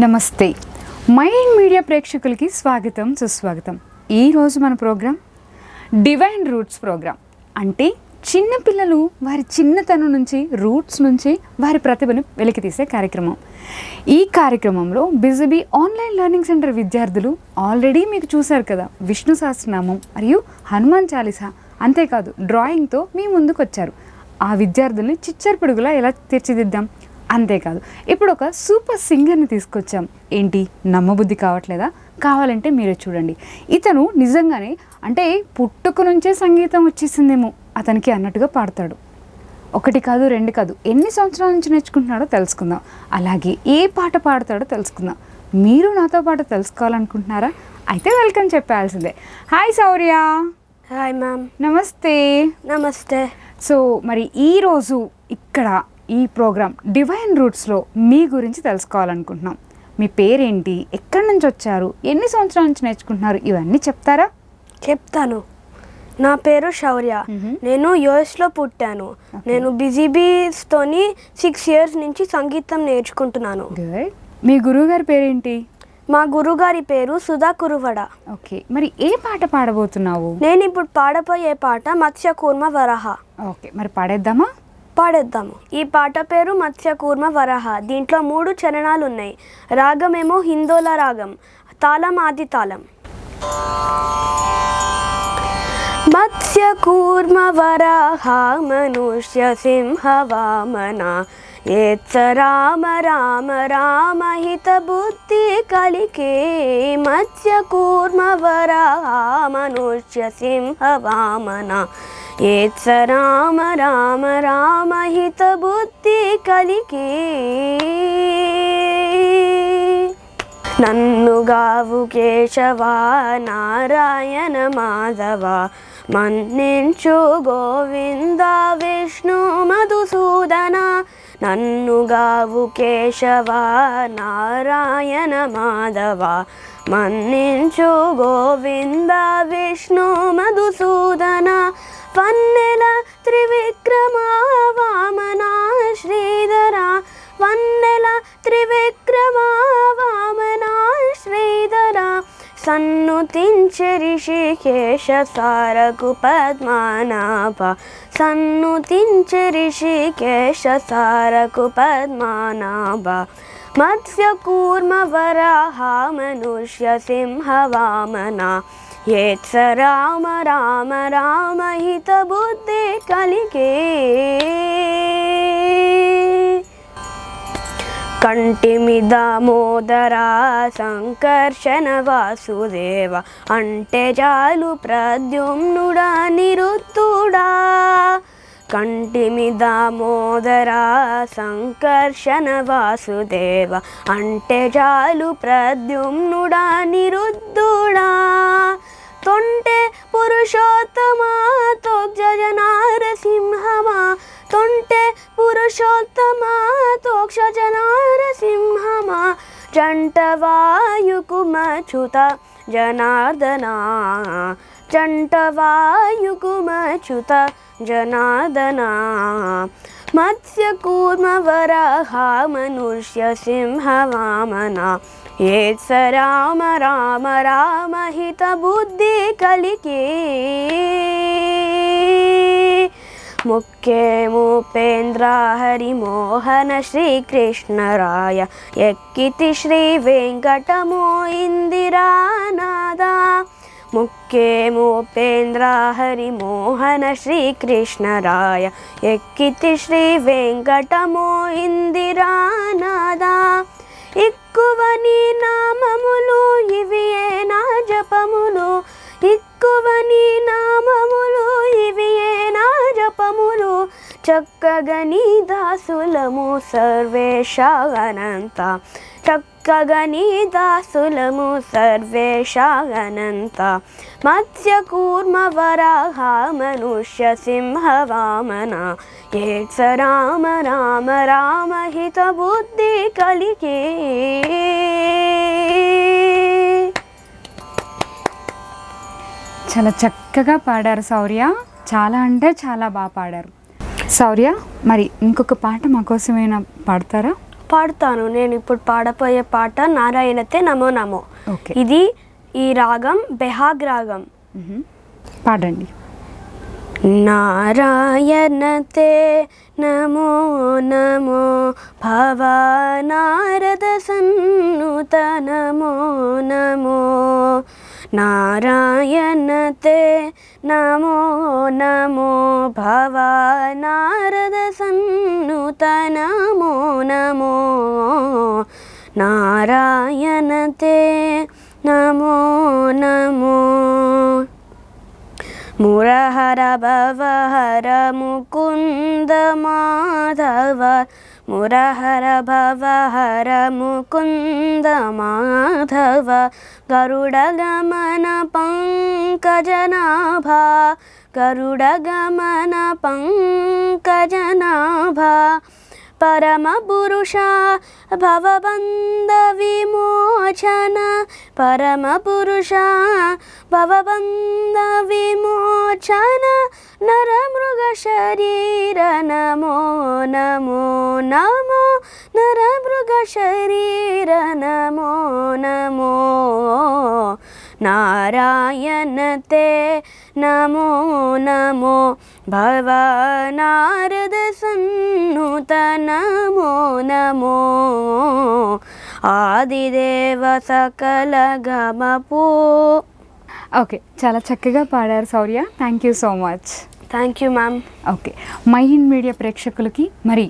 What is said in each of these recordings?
నమస్తే mind media ప్రేక్షకులకి స్వాగతం సుస్వాగతం. ఈరోజు మన ప్రోగ్రాం డివైన్ రూట్స్ ప్రోగ్రాం. అంటే చిన్నపిల్లలు వారి చిన్నతనం నుంచి రూట్స్ నుంచి వారి ప్రతిభను వెలికితీసే కార్యక్రమం. ఈ కార్యక్రమంలో బిజీబీ ఆన్లైన్ లెర్నింగ్ సెంటర్ విద్యార్థులు ఆల్రెడీ మీకు చూశారు కదా, విష్ణు సహస్రనామం మరియు హనుమాన్ చాలీసా, అంతేకాదు డ్రాయింగ్తో మీ ముందుకు వచ్చారు. ఆ విద్యార్థుల్ని చిచ్చరపిడుగులా ఎలా తీర్చిదిద్దాం, అంతేకాదు ఇప్పుడు ఒక సూపర్ సింగర్ని తీసుకొచ్చాం. ఏంటి నమ్మబుద్ధి కావట్లేదా? కావాలంటే మీరే చూడండి. ఇతను నిజంగానే అంటే పుట్టుక నుంచే సంగీతం వచ్చేసిందేమో అతనికి అన్నట్టుగా పాడతాడు. ఒకటి కాదు రెండు కాదు, ఎన్ని సంవత్సరాల నుంచి నేర్చుకుంటున్నాడో తెలుసుకుందాం. అలాగే ఏ పాట పాడతాడో తెలుసుకుందాం. మీరు నాతో పాటు తెలుసుకోవాలనుకుంటున్నారా? అయితే వెల్కమ్ చెప్పాల్సిందే. హాయ్ శౌర్య. Hi ma'am. నమస్తే. నమస్తే. సో మరి ఈరోజు ఇక్కడ ఈ ప్రోగ్రామ్ డివైన్ రూట్స్లో మీ గురించి తెలుసుకోవాలనుకుంటున్నాం. మీ పేరేంటి, ఎక్కడి నుంచి వచ్చారు, ఎన్ని సంవత్సరాల నుంచి నేర్చుకుంటున్నారు, ఇవన్నీ చెప్తారా? చెప్తాను. నా పేరు శౌర్య. నేను యుఎస్లో పుట్టాను. నేను బిజీబీస్తోని 6 years నుంచి సంగీతం నేర్చుకుంటున్నాను. మీ గురువుగారి పేరేంటి? మా గురుగారి పేరు సుధా కురువడ. ఓకే, మరి ఏ పాట పాడబోతున్నావు? నేను ఇప్పుడు పాడబోయే పాట మత్స్యకూర్మ వరాహ. ఓకే, మరి పాడేద్దామా? పాడేద్దాము. ఈ పాట పేరు మత్స్యకూర్మ వరాహ. దీంట్లో 3 చరణాలు ఉన్నాయి. రాగమేమో హిందోల రాగం, తాళం ఆది తాళం. మత్స్యకూర్మ వరాహ మనుష్య సింహ వామన ఏత్స రామ రామ రామ హిత బుద్ధి కలికే. మత్స్యకూర్మ వరాహ మనుష్య సింహ వామన ఏత్స రామ రామ రామ హిత బుద్ధి కలికే. నన్నుగావు కేశవ నారాయణ మాధవ మన్నించు గోవింద విష్ణు మధుసూదన. నన్నుగావు కేశవ నారాయణ మాధవ మన్నించు గోవింద విష్ణు మధుసూదన. వన్నెల త్రివిక్రమ వామన శ్రీధర, వన్నెల త్రివిక్రమ వామన శ్రీధర. సన్నుతించె ఋషికేశ సారకు పద్మనాభ, సన్నుతించె ఋషికేశ సారకు పద్మనాభ. మత్స్యకూర్మ వరాహ మనుష్య సింహ వామన ఏత్స రామ రామ రామ హిత బుద్ధి కలిగే. కంటిమిద మోదరా సంకర్షణ వాసుదేవ అంటే చాలు ప్రద్యుమ్నుడా నిరుద్ధుడా. కంటిమిద మోదరా సంకర్షణ వాసుదేవ అంటే చాలు ప్రద్యుమ్నుడా నిరుద్ధుడా. తొంటే పురుషోత్తమా తోక్షజ నారసింహమా, తొంటే పురుషోత్తమా తోక్షజ నారసింహమా. జంటవాయుకుమచ్యుత జనార్దన, జంటవాయుకుమచ్యుత జనార్దన. మత్స్యకూర్మ వరాహ మనుష్య సింహ వామన ఏత్స రామ రామ రామ హిత బుద్ధి కలికే. ముఖ్యే మూపేంద్ర హరిమోహన శ్రీకృష్ణరాయ ఎక్కితి శ్రీ వెంకటమో ఇందిరానాద. ముఖ్యే మూపేంద్ర హరిమోహన శ్రీకృష్ణరాయ ఎక్కితి శ్రీ వెంకటమో ఇందిరానాద. ఎక్కువ నీ నామములు ఇవి నా జపములు, ఎక్కువ నీ నామములు ఇవి నా జపములు. చక్కగా నీ దాసులము సర్వేశ అనంత, చక్కగా నీ దాసులము సర్వేశ అనంత. మత్స్యకూర్మ వరాహ మనుష్య సింహ వామన ఏత్స రామ రామ రామ హిత బుద్ధి కలిగే. చాలా చక్కగా పాడారు శౌర్య, చాలా అంటే చాలా బాగా పాడారు. శౌర్య, మరి ఇంకొక పాట మా కోసమైనా పాడతారా? పాడతాను. నేను ఇప్పుడు పాడపోయే పాట నారాయణతే నమో నమో. ఓకే. ఇది ఈ రాగం బెహాగ్ రాగం. పాడండి. నారాయణతే నమో నమో భవ నారద సన్నుత నమో నమో నారాయణతే నమో నమో భవ నారద సన్నుత నమో నమో నారాయణతే నమో నమో మురహర భవహర ముకుంద మాధవ మురహర భవహర ముకుంద మాధవ గరుడ గమన పంకజనాభ గరుడ గమన పంకజనాభ పరమ పురుష భవబంధ విమోచన పరమ పురుష భవబంధ విమోచన నరమృగ శరీర నమో నమో నమో నరమృగ శరీర నమో నమో నారాయణతే నమో నమో భవ నారద సన్నుత నమో నమో ఆదిదేవ సకల గమపూ. ఓకే, చాలా చక్కగా పాడారు Shaurya. Thank you so much. Thank you ma'am. Okay, my in media ప్రేక్షకులకి మరి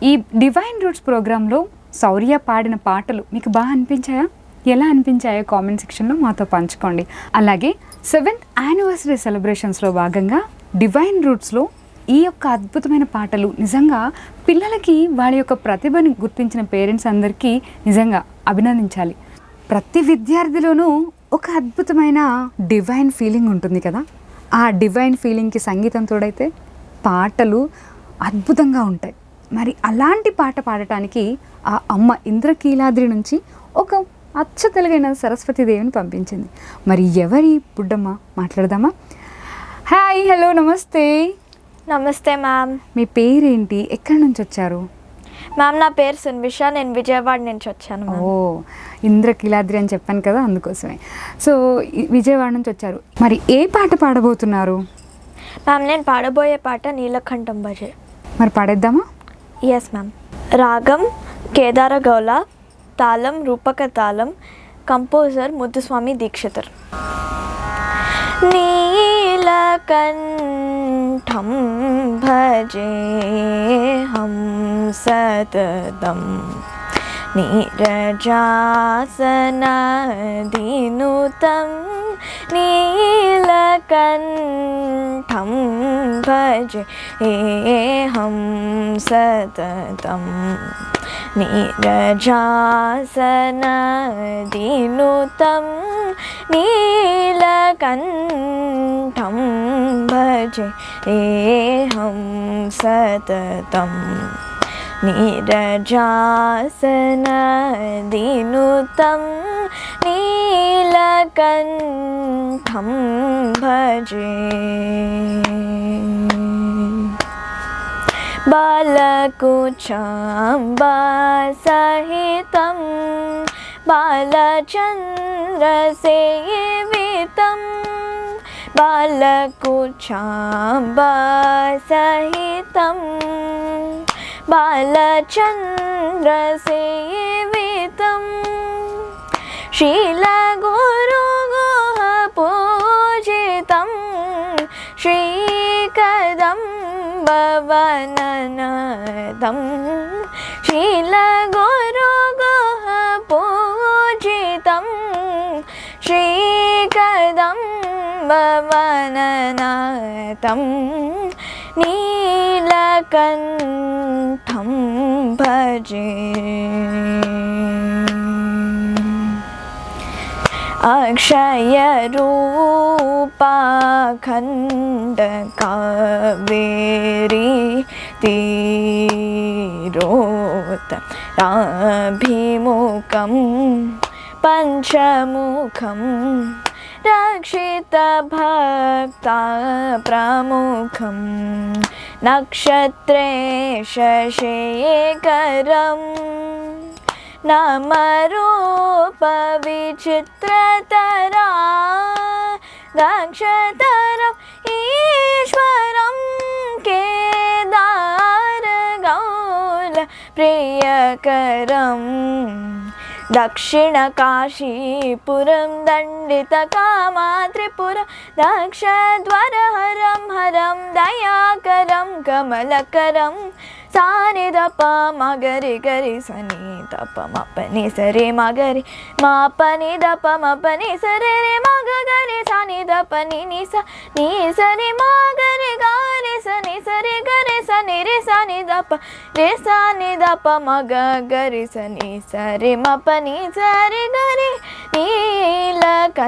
ఈ డివైన్ రూట్స్ ప్రోగ్రాంలో శౌర్య పాడిన పాటలు మీకు బాగా అనిపించాయా? ఎలా అనిపించాయో కామెంట్ సెక్షన్లో మాతో పంచుకోండి. అలాగే 7th యానివర్సరీ సెలబ్రేషన్స్లో భాగంగా డివైన్ రూట్స్లో ఈ యొక్క అద్భుతమైన పాటలు నిజంగా పిల్లలకి వాళ్ళ యొక్క ప్రతిభని గుర్తించిన పేరెంట్స్ అందరికీ నిజంగా అభినందించాలి. ప్రతి విద్యార్థిలోనూ ఒక అద్భుతమైన డివైన్ ఫీలింగ్ ఉంటుంది కదా. ఆ డివైన్ ఫీలింగ్కి సంగీతం తోడైతే పాటలు అద్భుతంగా ఉంటాయి. మరి అలాంటి పాట పాడటానికి ఆ అమ్మ ఇంద్రకీలాద్రి నుంచి ఒక అచ్చ తెలుగైన సరస్వతీదేవిని పంపించింది. మరి ఎవరి బుడ్డమ్మ మాట్లాడదామా? హాయ్, హలో, నమస్తే. నమస్తే మ్యామ్. మీ పేరేంటి? ఎక్కడి నుంచి వచ్చారు? మ్యామ్ నా పేరు సున్విష, నేను విజయవాడ నుంచి వచ్చాను. ఓ, ఇంద్రకీలాద్రి అని చెప్పాను కదా, అందుకోసమే. సో విజయవాడ నుంచి వచ్చారు. మరి ఏ పాట పాడబోతున్నారు? మ్యామ్ నేను పాడబోయే పాట నీలకంఠం భజే. మరి పాడేద్దామా? Yes ma'am. రాగం కేదార గౌల, తాళం రూపక తాళం, కంపోజర్ ముద్దుస్వామి దీక్షితర్. నీలకంఠం భజే హం సతతం నీరజాసనదినుతం నీలకంఠం భజే హం సతతం నీరజాసనదినుతం నీలకంఠం భజే హం సతతం నీరజాసనదినుతం నీలకంఠం భజే. బాలకుచాంబా సహితం బాలచంద్రసేవితం బాలకుచాంబా సహితం బాలచంద్రసేవితం శీలగురుగుహ పూజితం శ్రీకదంబవననదం శీలగురుగుహ పూజితం శ్రీకదంబవననదం నీలకంఠం భజే. అక్షయ రూపాఖండ కావేరీ తీరోత రాభిముఖం పంచముఖం రక్షిత భక్త ప్రముఖం నక్షత్రే శశేఖరం నామరూప విచిత్రతరా దక్షతరం ఈశ్వరం కేదార గౌల ప్రియకరం దక్షిణ కాశీపురం దండిత కామాత్రిపురం దక్షద్వర హరం హరం దయాకరం కమలకరం సానిదప మగరి గరి సని తప మపని సరే మగరి మాపని దప మపని సరే రే మగ గరి సని దప ని సరి మగరి గారి సని సరి గరి సని రే సని దప రే సని దప మగ గరి సని సరి మపని సరి గరి నీలకంఠం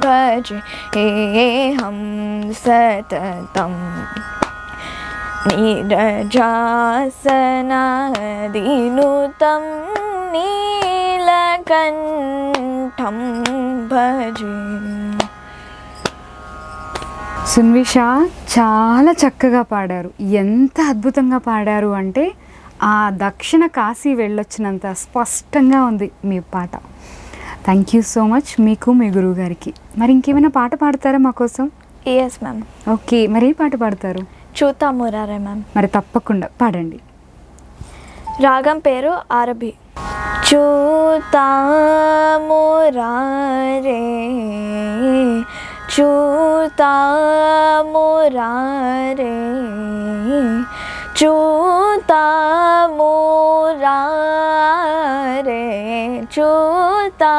భజే హం సతతం నీరజాసనాదినుతం నీలకంఠం భజే. సున్విష చాలా చక్కగా పాడారు. ఎంత అద్భుతంగా పాడారు అంటే ఆ దక్షిణ కాశీ వెళ్ళొచ్చినంత స్పష్టంగా ఉంది మీ పాట. థ్యాంక్ యూ సో మచ్ మీకు మీ గురువు గారికి. మరి ఇంకేమైనా పాట పాడతారా మా కోసం? Yes ma'am. ఓకే, మరి ఏ పాట పాడతారు? చూతా మురారే మ్యామ్. మరి తప్పకుండా పాడండి. రాగం పేరు ఆరభి. చూతా మురారే చూతా మురారే చూతా మురారే చూతా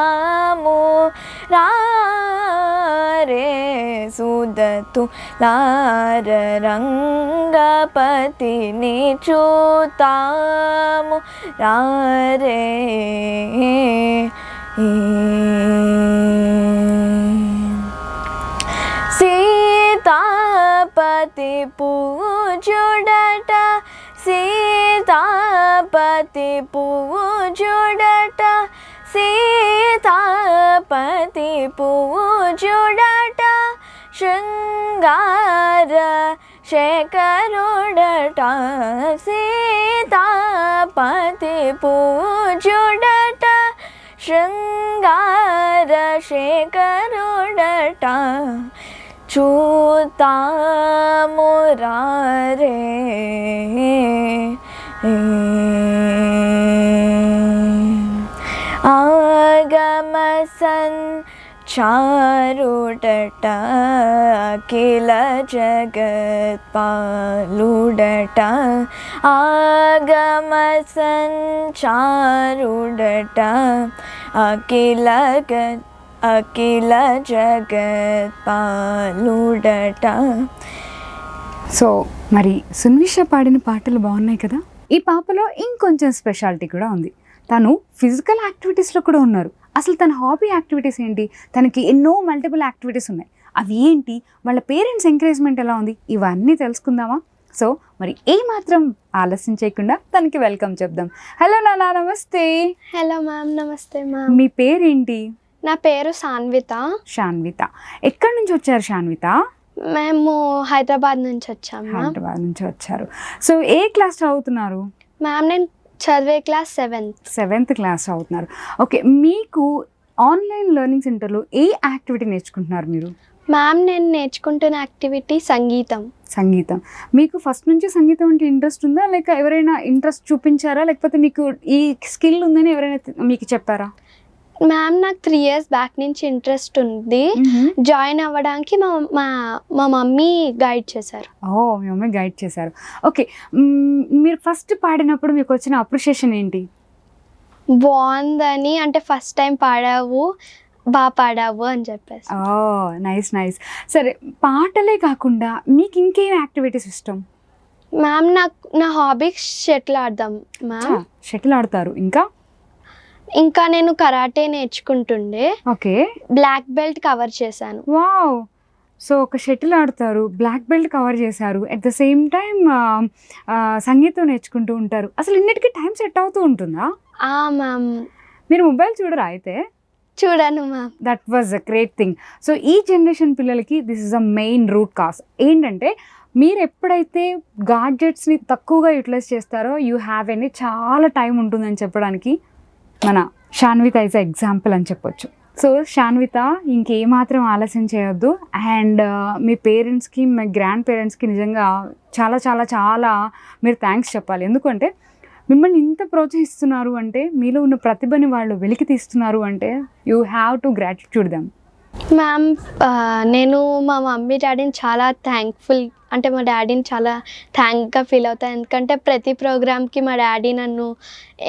మురారే సుదతు లార రంగపతిని చూతాము రారే సీతాపతి పూజుడట సీతాపతి పూజుడట సీతాపతి పూజుడట శృంగార శేఖరుడట సీతాపతి పూజుడట శృంగార శేఖరుడట చూతా మురారే ఆగమసన్ చారుడట అఖిల జగత్పాలుడట ఆగమసన్ చారుడట అఖిల జగత్పాలుడట. సో మరి సున్విష పాడిన పాటలు బాగున్నాయి కదా. ఈ పాపలో ఇంకొంచెం స్పెషాలిటీ కూడా ఉంది. తను ఫిజికల్ యాక్టివిటీస్లో కూడా ఉన్నారు. అసలు తన హాబీ యాక్టివిటీస్ ఏంటి? తనకి ఎన్నో మల్టిపుల్ యాక్టివిటీస్ ఉన్నాయి. అవి ఏంటి? వాళ్ళ పేరెంట్స్ ఎంకరేజ్మెంట్ ఎలా ఉంది? ఇవన్నీ తెలుసుకుందామా? సో మరి ఏమాత్రం ఆలస్యం చేయకుండా తనకి వెల్కమ్ చెప్దాం. హలో నాన్న, నమస్తే. Hello ma'am. నమస్తే మ్యామ్. మీ పేరేంటి? నా పేరు సాన్విత. శాన్విత. ఎక్కడి నుంచి వచ్చారు శాన్విత? మేము హైదరాబాద్ నుంచి వచ్చాము. హైదరాబాద్ నుంచి వచ్చారు. సో ఏ క్లాస్ చదువుతున్నారు? మ్యామ్ నేను చదివే క్లాస్ 7th క్లాస్ చదువుతున్నారు. ఓకే, మీకు ఆన్లైన్ లెర్నింగ్ సెంటర్లో ఏ యాక్టివిటీ నేర్చుకుంటున్నారు మీరు? మ్యామ్ నేను నేర్చుకుంటున్న యాక్టివిటీ సంగీతం. సంగీతం. మీకు ఫస్ట్ నుంచి సంగీతం అంటే ఇంట్రెస్ట్ ఉందా, లేక ఎవరైనా ఇంట్రెస్ట్ చూపించారా, లేకపోతే మీకు ఈ స్కిల్ ఉందని ఎవరైనా మీకు చెప్పారా? మ్యామ్ నాకు 3 years బ్యాక్ నుంచి ఇంట్రెస్ట్ ఉంది. జాయిన్ అవ్వడానికి మా మమ్మీ గైడ్ చేశారు. ఓ, మీ మమ్మీ గైడ్ చేశారు. ఓకే, మీరు ఫస్ట్ పాడినప్పుడు మీకు వచ్చిన అప్రిషియేషన్ ఏంటి? బాగుందని, అంటే ఫస్ట్ టైం పాడావు, బాగా పాడావు అని చెప్పేసి. ఓ, నైస్ నైస్. సరే, పాటలే కాకుండా మీకు ఇంకేం యాక్టివిటీస్ ఇష్టం? మ్యామ్ నా హాబీ షటిల్ ఆడదాం మ్యామ్. షటిల్ ఆడతారు. ఇంకా నేను కరాటే నేర్చుకుంటుండే. ఓకే, బ్లాక్ బెల్ట్ కవర్ చేశాను. వావ్. సో ఒక షటిల్ ఆడతారు, బ్లాక్ బెల్ట్ కవర్ చేశారు, అట్ ద సేమ్ టైం సంగీతం నేర్చుకుంటూ ఉంటారు. అసలు ఇన్నిటికీ టైం సెట్ అవుతూ ఉంటుందా? మ్యామ్. మీరు మొబైల్ చూడరా అయితే? చూడను ma'am. That was a great thing. So ఈ జనరేషన్ పిల్లలకి this is a main root cause ఏంటంటే, మీరు ఎప్పుడైతే గాడ్జెట్స్ని తక్కువగా యూటిలైజ్ చేస్తారో యూ హ్యావ్ ఎనీ చాలా టైం ఉంటుందని చెప్పడానికి మన శాన్విత ఈజ్ అ ఎగ్జాంపుల్ అని చెప్పొచ్చు. సో శాన్విత, ఇంకేమాత్రం ఆలస్యం చేయొద్దు. అండ్ మీ పేరెంట్స్కి, మీ గ్రాండ్ పేరెంట్స్కి నిజంగా చాలా చాలా చాలా మీరు థ్యాంక్స్ చెప్పాలి. ఎందుకంటే మిమ్మల్ని ఇంత ప్రోత్సహిస్తున్నారు అంటే, మీలో ఉన్న ప్రతిభని వాళ్ళు వెలికి తీస్తున్నారు అంటే you have to gratitude them. Ma'am, నేను మా మమ్మీ డాడీని చాలా థ్యాంక్ఫుల్, అంటే మా డాడీని చాలా థ్యాంక్గా ఫీల్ అవుతాను. ఎందుకంటే ప్రతి ప్రోగ్రామ్కి మా డాడీ నన్ను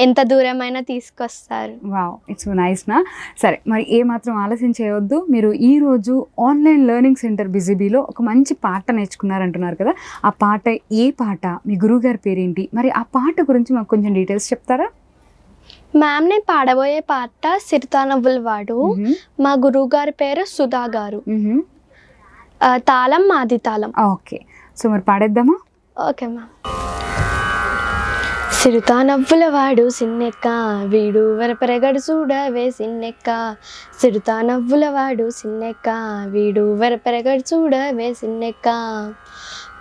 ఎంత దూరమైనా తీసుకొస్తారు. వావ్, ఇట్స్ నైస్నా. సరే, మరి ఏమాత్రం ఆలస్యం చేయవద్దు. మీరు ఈరోజు ఆన్లైన్ లెర్నింగ్ సెంటర్ బిజీబీలో ఒక మంచి పాట నేర్చుకున్నారంటున్నారు కదా, ఆ పాట ఏ పాట, మీ గురువుగారి పేరేంటి, మరి ఆ పాట గురించి మాకు కొంచెం డీటెయిల్స్ చెప్తారా? మ్యామ్, నేను పాడబోయే పాట సిరితానవ్వుల వాడు. మా గురువు గారి పేరు సుధా గారు. తాళం మాది తాళం. ఓకే, సో మరి పాడేద్దామా? Okay ma'am. సిరుతానవ్వుల వాడు సిన్నెక్క, వీడు వరపెరగడు చూడవే సిన్నెక్క. సిరుతానవ్వుల వాడు సిన్నెక్క, వీడు వరపెరగడు చూడవే సిన్నెక్క.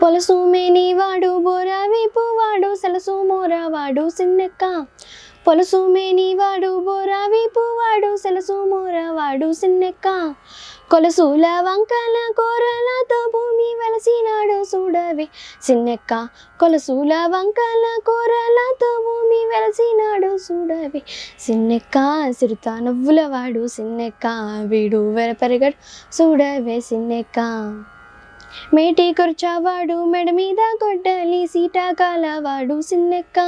పొలసు మేని వాడు బోరా వీపు వాడు, సలసు మోరా వాడు సిన్నెక్క. పొలసు మేని వాడు బోరా వీపు వాడు, సలసు మోరా వాడు సిన్నెక్క. కొలసూల వంకల కూరలతో భూమి వెలసినాడు చూడవే సిన్నెక్క. కొలసూల వంకల కూరలతో భూమి వెలసినాడు చూడవే సిన్నెక్క. సిరుతానవ్వుల వాడు సిన్నెక్క, వీడు వెరపెరగడు చూడవే సిన్నెక్క. మేటి కూర్చోవాడు మెడ మీద గొడ్డలి సీటాకాలవాడు సిన్నెక్క.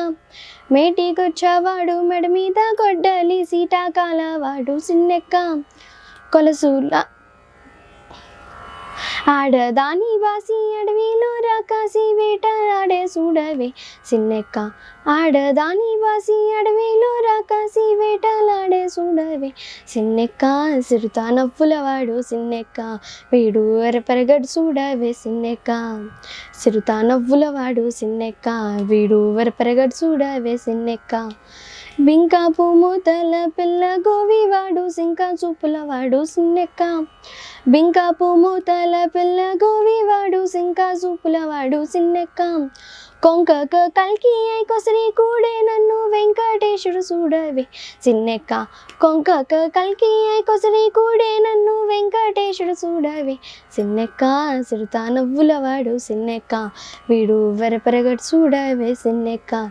మేటి కూర్చోవాడు మెడ మీద గొడ్డలి సీటాకాలవాడు సిన్నెక్క. కొలసూల ఆడదాని వాసి అడవిలో రాకాసి వేటలాడే చూడవే సిన్నెక్క. ఆడదాని వాసి అడవిలో రాకాసి వేటలాడే చూడవే సిన్నెక్క. సిరుతానవ్వుల వాడు సిన్నెక్క, వీడు వరపెరగడు చూడవే సిన్నెక్క. సిరుతానవ్వుల వాడు సిన్నెక్క, వీడు వరపెరగడు చూడవే సిన్నెక్క. బింకాపు మూతల పిల్ల గోవివాడు, సింకా చూపుల వాడు సిన్నెక్క. బింకాపు మూతల పిల్ల గోవివాడు, సింకా చూపుల వాడు సిన్నెక్క. కొంకక కల్కి కొసరి కూడే నన్ను వెంకటేశుడు చూడవే సిన్నెక్క. కొంకక కల్కి కొసరి కూడే నన్ను వెంకటేశుడు చూడవే సిన్నెక్క. సిరుతానవ్వుల వాడు సిన్నెక్క, వీడు వరపెరగడు చూడవే సిన్నెక్క.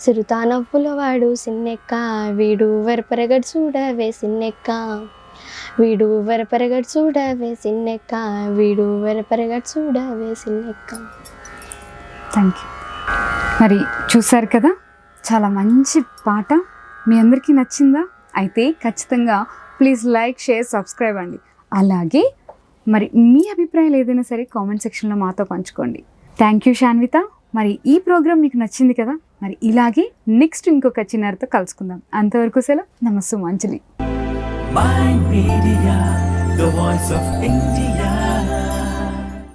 సిరుతానవ్వుల వాడు సిన్నెక్క, వీడు వరపెరగడు చూడవే సిన్నెక్క. వీడు వరపెరగడు చూడవే సిన్నెక్క, వీడు వరపెరగడు చూడవే సిన్నెక్క. Thank you. మరి చూశారు కదా, చాలా మంచి పాట. మీ అందరికీ నచ్చిందా? అయితే ఖచ్చితంగా ప్లీజ్ లైక్, షేర్, సబ్స్క్రైబ్ అండి. అలాగే మరి మీ అభిప్రాయాలు ఏదైనా సరే కామెంట్ సెక్షన్లో మాతో పంచుకోండి. Thank you Sanvitha. మరి ఈ ప్రోగ్రామ్ మీకు నచ్చింది కదా, మరి ఇలాగే నెక్స్ట్ ఇంకొక చిన్నారితో కలుసుకుందాం. అంతవరకు సెలవు. నమస్తే అంజలి. Mind Media, the voice of India.